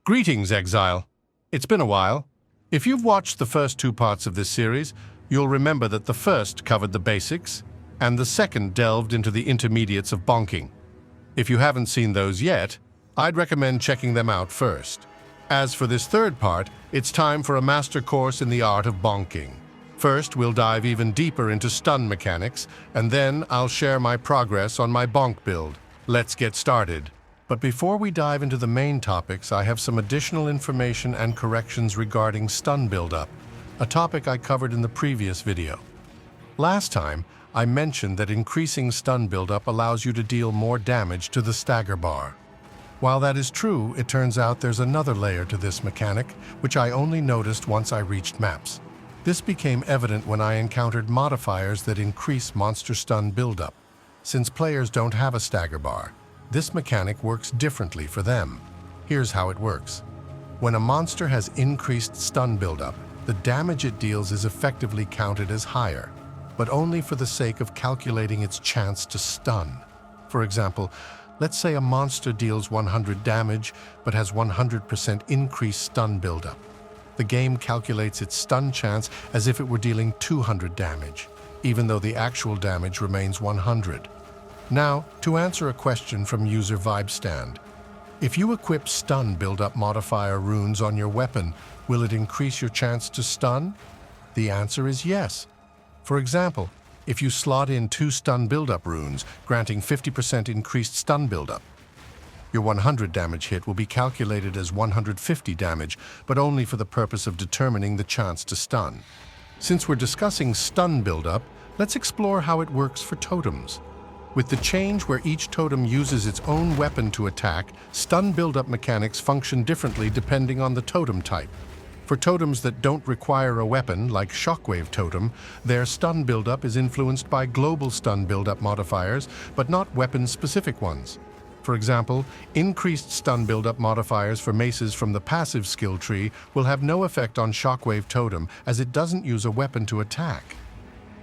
Greetings, Exile. It's been a while. If you've watched the first two parts of this series, you'll remember that the first covered the basics, and the second delved into the intermediates of bonking. If you haven't seen those yet, I'd recommend checking them out first. As for this third part, it's time for a master course in the art of bonking. First, we'll dive even deeper into stun mechanics, and then I'll share my progress on my bonk build. Let's get started. But before we dive into the main topics, I have some additional information and corrections regarding stun buildup, a topic I covered in the previous video. Last time, I mentioned that increasing stun buildup allows you to deal more damage to the stagger bar. While that is true, it turns out there's another layer to this mechanic, which I only noticed once I reached maps. This became evident when I encountered modifiers that increase monster stun buildup. Since players don't have a stagger bar, this mechanic works differently for them. Here's how it works. When a monster has increased stun buildup, the damage it deals is effectively counted as higher, but only for the sake of calculating its chance to stun. For example, let's say a monster deals 100 damage but has 100% increased stun buildup. The game calculates its stun chance as if it were dealing 200 damage, even though the actual damage remains 100. Now, to answer a question from user VibeStand, if you equip stun buildup modifier runes on your weapon, will it increase your chance to stun? The answer is yes. For example, if you slot in 2 stun buildup runes, granting 50% increased stun buildup, your 100 damage hit will be calculated as 150 damage, but only for the purpose of determining the chance to stun. Since we're discussing stun buildup, let's explore how it works for totems. With the change where each totem uses its own weapon to attack, stun buildup mechanics function differently depending on the totem type. For totems that don't require a weapon, like Shockwave Totem, their stun buildup is influenced by global stun buildup modifiers, but not weapon-specific ones. For example, increased stun buildup modifiers for maces from the passive skill tree will have no effect on Shockwave Totem, as it doesn't use a weapon to attack.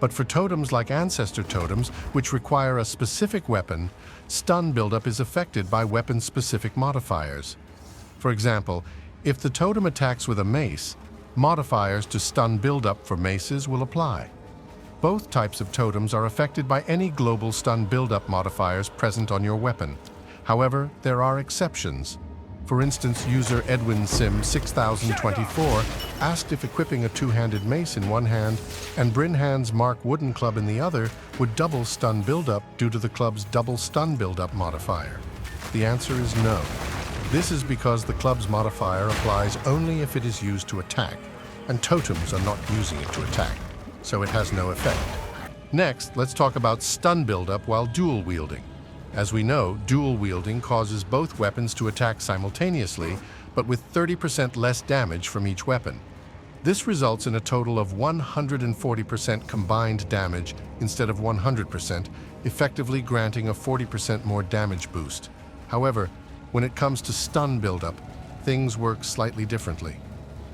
But for totems like Ancestor Totems, which require a specific weapon, stun buildup is affected by weapon-specific modifiers. For example, if the totem attacks with a mace, modifiers to stun buildup for maces will apply. Both types of totems are affected by any global stun buildup modifiers present on your weapon. However, there are exceptions. For instance, user Edwin Sim 6024 asked if equipping a two-handed mace in one hand and Brynhand's Mark Wooden Club in the other would double stun buildup due to the club's double stun buildup modifier. The answer is no. This is because the club's modifier applies only if it is used to attack, and totems are not using it to attack, so it has no effect. Next, let's talk about stun buildup while dual wielding. As we know, dual wielding causes both weapons to attack simultaneously, but with 30% less damage from each weapon. This results in a total of 140% combined damage instead of 100%, effectively granting a 40% more damage boost. However, when it comes to stun buildup, things work slightly differently.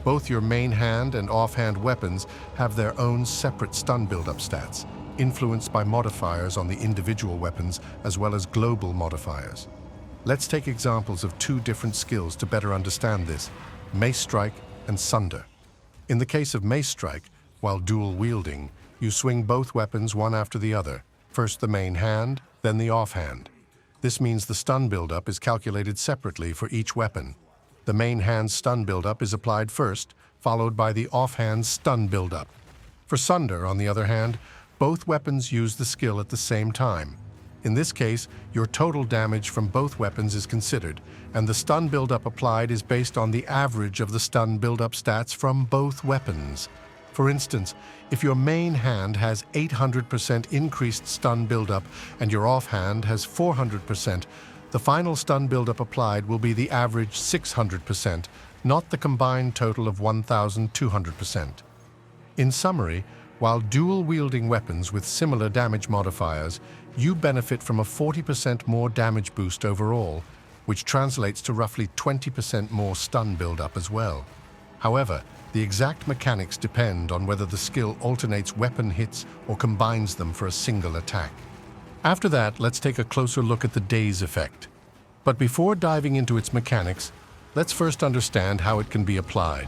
Both your main hand and offhand weapons have their own separate stun buildup stats, influenced by modifiers on the individual weapons as well as global modifiers. Let's take examples of 2 different skills to better understand this: Mace Strike and Sunder. In the case of Mace Strike, while dual wielding, you swing both weapons one after the other, first the main hand, then the offhand. This means the stun buildup is calculated separately for each weapon. The main hand's stun buildup is applied first, followed by the offhand's stun buildup. For Sunder, on the other hand, both weapons use the skill at the same time. In this case, your total damage from both weapons is considered, and the stun buildup applied is based on the average of the stun buildup stats from both weapons. For instance, if your main hand has 800% increased stun buildup and your offhand has 400%, the final stun buildup applied will be the average 600%, not the combined total of 1,200%. In summary, while dual-wielding weapons with similar damage modifiers, you benefit from a 40% more damage boost overall, which translates to roughly 20% more stun buildup as well. However, the exact mechanics depend on whether the skill alternates weapon hits or combines them for a single attack. After that, let's take a closer look at the Dazed Effect. But before diving into its mechanics, Let's first understand how it can be applied.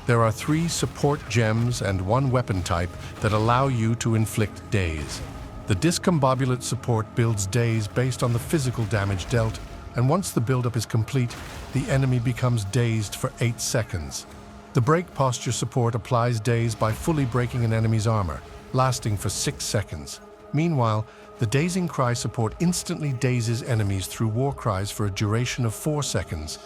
There are 3 support gems and 1 weapon type that allow you to inflict daze. The Discombobulate support builds daze based on the physical damage dealt, and once the buildup is complete, the enemy becomes dazed for 8 seconds. The Break Posture support applies daze by fully breaking an enemy's armor, lasting for 6 seconds. Meanwhile, the Dazing Cry support instantly dazes enemies through war cries for a duration of 4 seconds.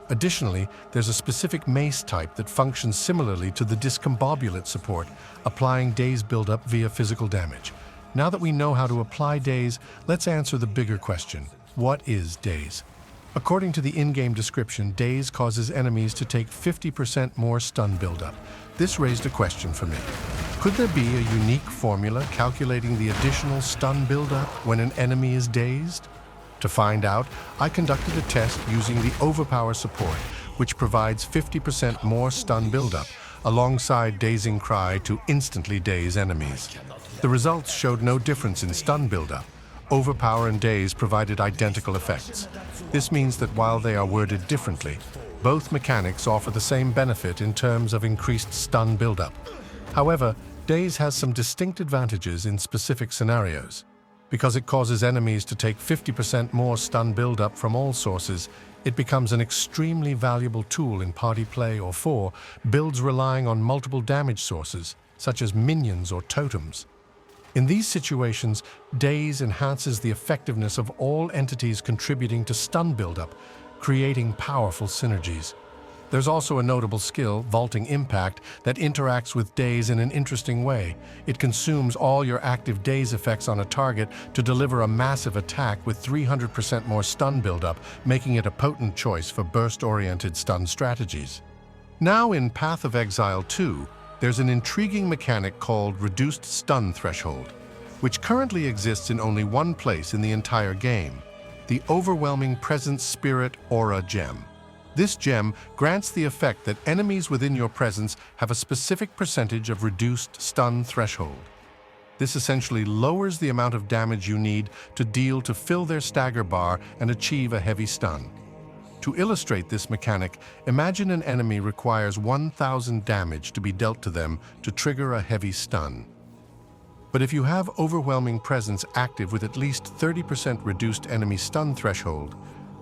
Additionally, there's a specific mace type that functions similarly to the Discombobulate support, applying daze buildup via physical damage. Now that we know how to apply daze, let's answer the bigger question. What is daze? According to the in-game description, daze causes enemies to take 50% more stun buildup. This raised a question for me. Could there be a unique formula calculating the additional stun buildup when an enemy is dazed? To find out, I conducted a test using the Overpower support, which provides 50% more stun buildup, alongside Dazing Cry to instantly daze enemies. The results showed no difference in stun buildup. Overpower and daze provided identical effects. This means that while they are worded differently, both mechanics offer the same benefit in terms of increased stun buildup. However, daze has some distinct advantages in specific scenarios. Because it causes enemies to take 50% more stun buildup from all sources, it becomes an extremely valuable tool in party play or for builds relying on multiple damage sources, such as minions or totems. In these situations, daze enhances the effectiveness of all entities contributing to stun buildup, creating powerful synergies. There's also a notable skill, Vaulting Impact, that interacts with daze in an interesting way. It consumes all your active daze effects on a target to deliver a massive attack with 300% more stun buildup, making it a potent choice for burst-oriented stun strategies. Now in Path of Exile 2, there's an intriguing mechanic called Reduced Stun Threshold, which currently exists in only one place in the entire game, the Overwhelming Presence Spirit Aura Gem. This gem grants the effect that enemies within your presence have a specific percentage of reduced stun threshold. This essentially lowers the amount of damage you need to deal to fill their stagger bar and achieve a heavy stun. To illustrate this mechanic, imagine an enemy requires 1,000 damage to be dealt to them to trigger a heavy stun. But if you have Overwhelming Presence active with at least 30% reduced enemy stun threshold,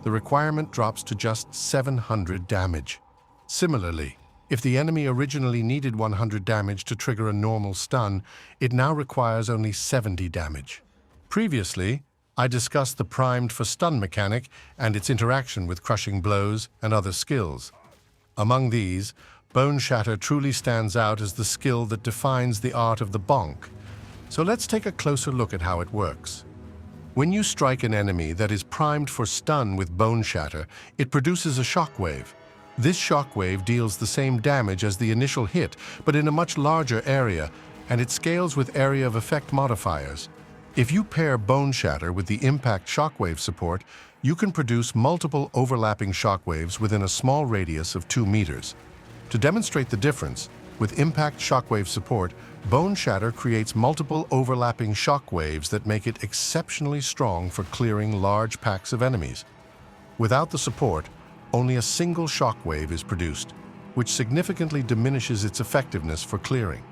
the requirement drops to just 700 damage. Similarly, if the enemy originally needed 100 damage to trigger a normal stun, it now requires only 70 damage. Previously, I discussed the Primed for Stun mechanic and its interaction with crushing blows and other skills. Among these, Boneshatter truly stands out as the skill that defines the art of the Bonk. So let's take a closer look at how it works. When you strike an enemy that is primed for stun with Boneshatter, it produces a shockwave. This shockwave deals the same damage as the initial hit, but in a much larger area, and it scales with area of effect modifiers. If you pair Boneshatter with the Impact Shockwave support, you can produce multiple overlapping shockwaves within a small radius of 2 meters. To demonstrate the difference, with Impact Shockwave support, Boneshatter creates multiple overlapping shockwaves that make it exceptionally strong for clearing large packs of enemies. Without the support, only a single shockwave is produced, which significantly diminishes its effectiveness for clearing.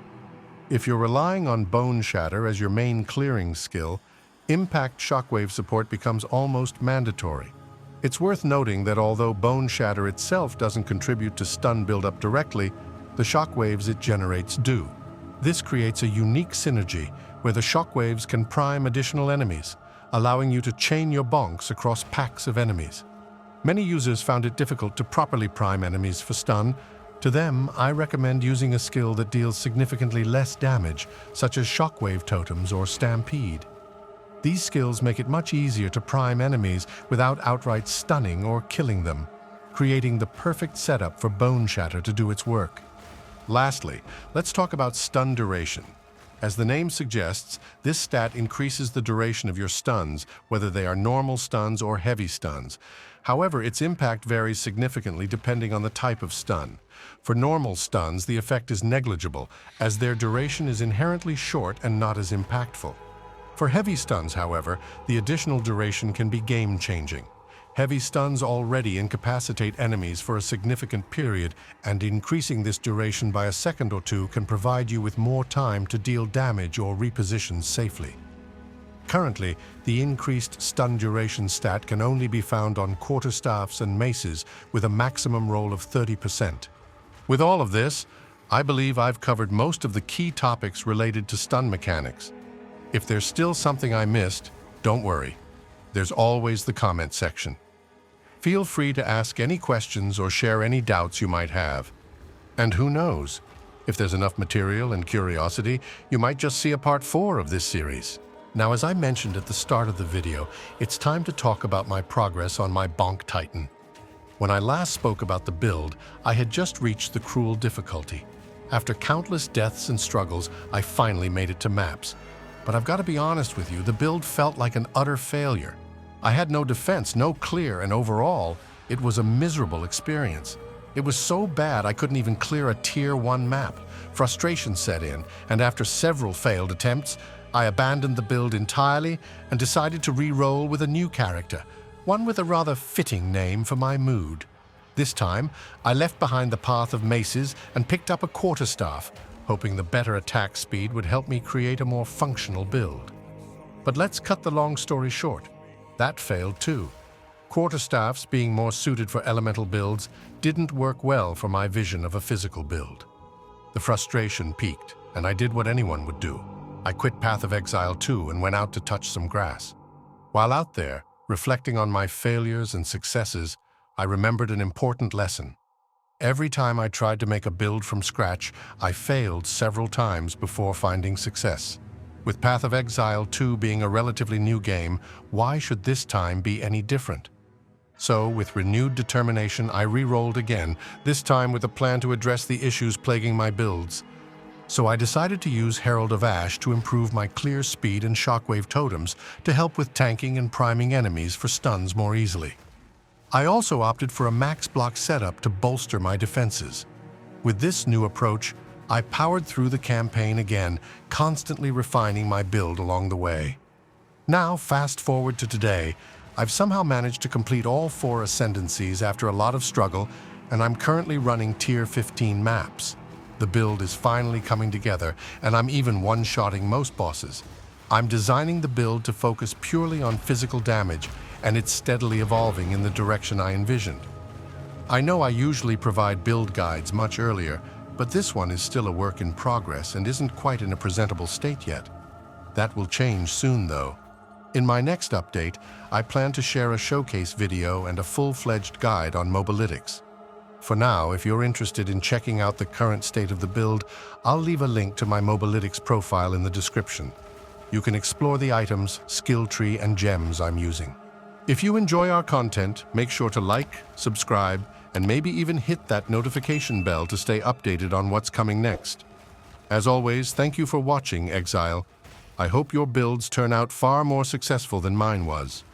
If you're relying on Boneshatter as your main clearing skill, Impact Shockwave support becomes almost mandatory. It's worth noting that although Boneshatter itself doesn't contribute to stun buildup directly, the shockwaves it generates do. This creates a unique synergy where the shockwaves can prime additional enemies, allowing you to chain your bonks across packs of enemies. Many users found it difficult to properly prime enemies for stun. To them, I recommend using a skill that deals significantly less damage, such as Shockwave Totems or Stampede. These skills make it much easier to prime enemies without outright stunning or killing them, creating the perfect setup for Boneshatter to do its work. Lastly, let's talk about stun duration. As the name suggests, this stat increases the duration of your stuns, whether they are normal stuns or heavy stuns. However, its impact varies significantly depending on the type of stun. For normal stuns, the effect is negligible, as their duration is inherently short and not as impactful. For heavy stuns, however, the additional duration can be game-changing. Heavy stuns already incapacitate enemies for a significant period, and increasing this duration by a second or two can provide you with more time to deal damage or reposition safely. Currently, the increased stun duration stat can only be found on quarterstaffs and maces with a maximum roll of 30%. With all of this, I believe I've covered most of the key topics related to stun mechanics. If there's still something I missed, don't worry. There's always the comment section. Feel free to ask any questions or share any doubts you might have. And who knows, if there's enough material and curiosity, you might just see a part 4 of this series. Now, as I mentioned at the start of the video, it's time to talk about my progress on my Bonk Titan. When I last spoke about the build, I had just reached the cruel difficulty. After countless deaths and struggles, I finally made it to maps. But I've got to be honest with you, the build felt like an utter failure. I had no defense, no clear, and overall, it was a miserable experience. It was so bad I couldn't even clear a Tier 1 map. Frustration set in, and after several failed attempts, I abandoned the build entirely and decided to re-roll with a new character, one with a rather fitting name for my mood. This time, I left behind the path of maces and picked up a quarterstaff, hoping the better attack speed would help me create a more functional build. But let's cut the long story short. That failed too. Quarterstaffs, being more suited for elemental builds, didn't work well for my vision of a physical build. The frustration peaked, and I did what anyone would do. I quit Path of Exile too and went out to touch some grass. While out there, reflecting on my failures and successes, I remembered an important lesson. Every time I tried to make a build from scratch, I failed several times before finding success. With Path of Exile 2 being a relatively new game, why should this time be any different? So, with renewed determination, I re-rolled again, this time with a plan to address the issues plaguing my builds. So I decided to use Herald of Ash to improve my clear speed and shockwave totems to help with tanking and priming enemies for stuns more easily. I also opted for a max block setup to bolster my defenses. With this new approach, I powered through the campaign again, constantly refining my build along the way. Now, fast forward to today, I've somehow managed to complete all 4 ascendancies after a lot of struggle, and I'm currently running Tier 15 maps. The build is finally coming together, and I'm even one-shotting most bosses. I'm designing the build to focus purely on physical damage, and it's steadily evolving in the direction I envisioned. I know I usually provide build guides much earlier, but this one is still a work in progress and isn't quite in a presentable state yet. That will change soon, though. In my next update, I plan to share a showcase video and a full-fledged guide on mobalytics. For now, if you're interested in checking out the current state of the build, I'll leave a link to my mobalytics profile in the description. You can explore the items, skill tree, and gems I'm using. If you enjoy our content, make sure to like, subscribe, and maybe even hit that notification bell to stay updated on what's coming next. As always, thank you for watching, Exile. I hope your builds turn out far more successful than mine was.